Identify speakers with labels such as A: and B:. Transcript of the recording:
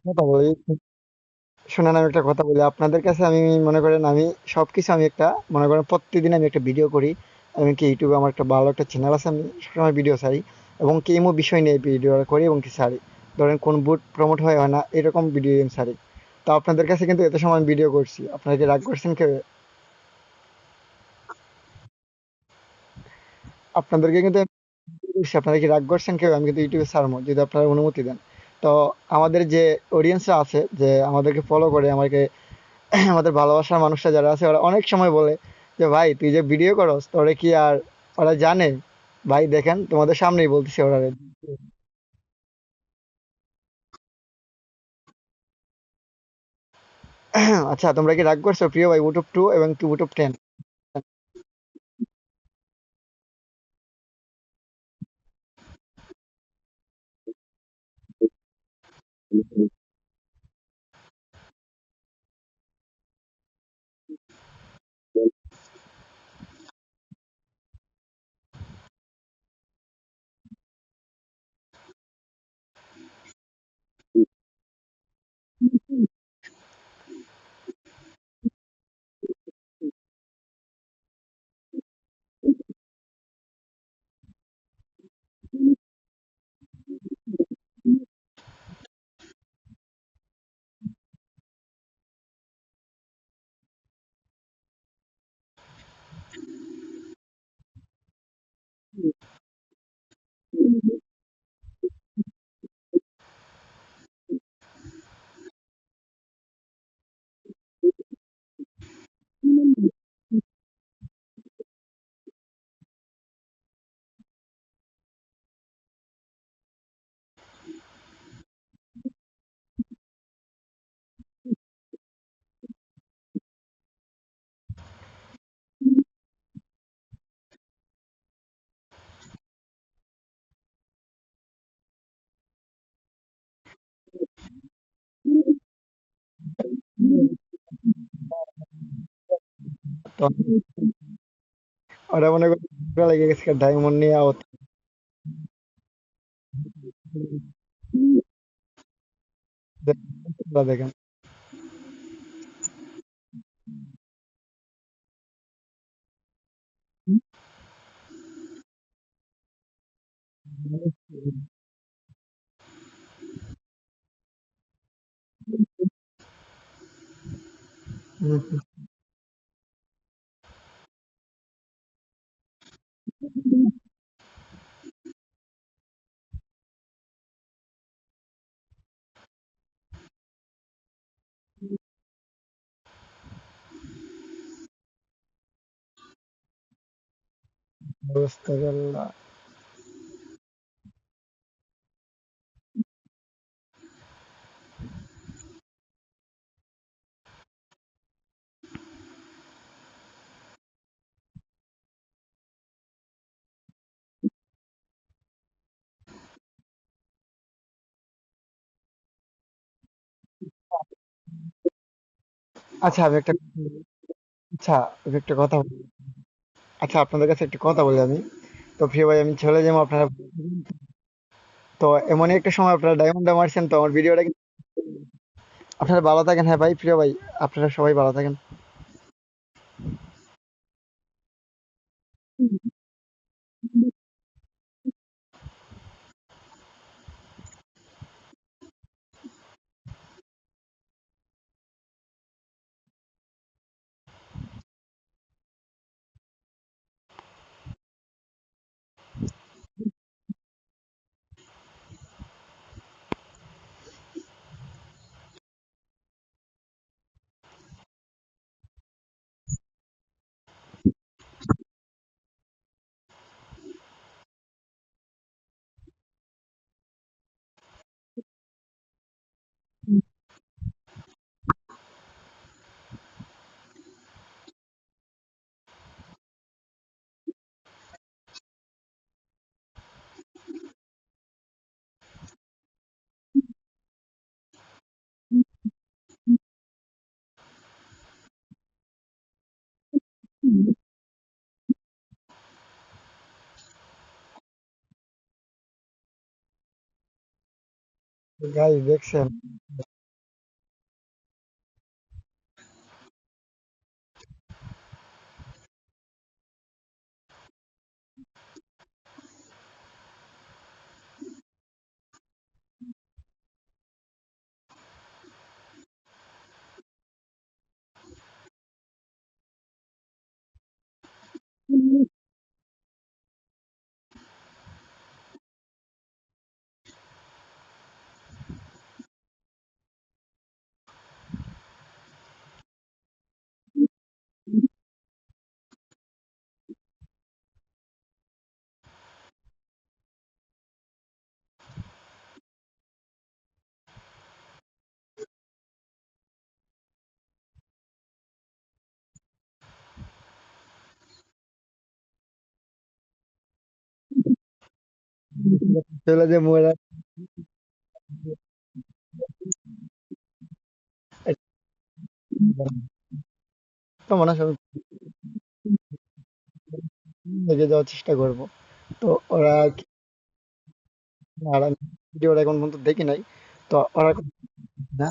A: কথা বলি, শুনেন আমি একটা কথা বলি আপনাদের কাছে। আমি মনে করেন আমি সবকিছু আমি একটা মনে করেন প্রত্যেকদিন আমি একটা ভিডিও করি। এবং কি ইউটিউবে আমার একটা ভালো একটা চ্যানেল আছে, আমি সবসময় ভিডিও ছাড়ি। এবং কি এমন বিষয় নিয়ে ভিডিও করি এবং কি ছাড়ি। ধরেন কোন বুট প্রমোট হয় হয় না এরকম ভিডিও আমি ছাড়ি। তো আপনাদের কাছে কিন্তু এত সময় আমি ভিডিও করছি, আপনারা কি রাগ করছেন কেউ? আপনাদেরকে কিন্তু আমি বলছি, আপনারা কি রাগ করছেন কেউ? আমি কিন্তু ইউটিউবে ছাড়বো যদি আপনারা অনুমতি দেন। তো আমাদের যে অডিয়েন্সরা আছে, যে আমাদেরকে ফলো করে আমাকে, আমাদের ভালোবাসার মানুষরা যারা আছে, ওরা অনেক সময় বলে যে ভাই তুই যে ভিডিও করস তোরে কি আর ওরা জানে? ভাই দেখেন তোমাদের সামনেই বলতেছি ওরা। আচ্ছা, তোমরা কি রাগ করছো প্রিয় ভাই? ইউটিউব 2 এবং ইউটিউব 10। তো ওরা মনে করে ঝগড়া লেগে গেছে ডায়মন্ড নিয়ে দেখেন। হুম, বুঝতে পারলাম। আচ্ছা আমি একটা আচ্ছা আমি একটা কথা বলি। আচ্ছা আপনাদের কাছে একটা কথা বলি আমি। তো প্রিয় ভাই আমি চলে যাবো আপনারা। তো এমনই একটা সময় আপনারা ডায়মন্ডটা মারছেন, তো আমার ভিডিওটা কিন্তু আপনারা ভালো থাকেন। হ্যাঁ ভাই, প্রিয় ভাই, আপনারা সবাই ভালো থাকেন। গাইস দেখছেন? চলে যে মোরা তো মনে হয় আমি লেগে যাওয়ার চেষ্টা করব। তো ওরা আর আমি ভিডিওটা এখন পর্যন্ত দেখি নাই। তো ওরা না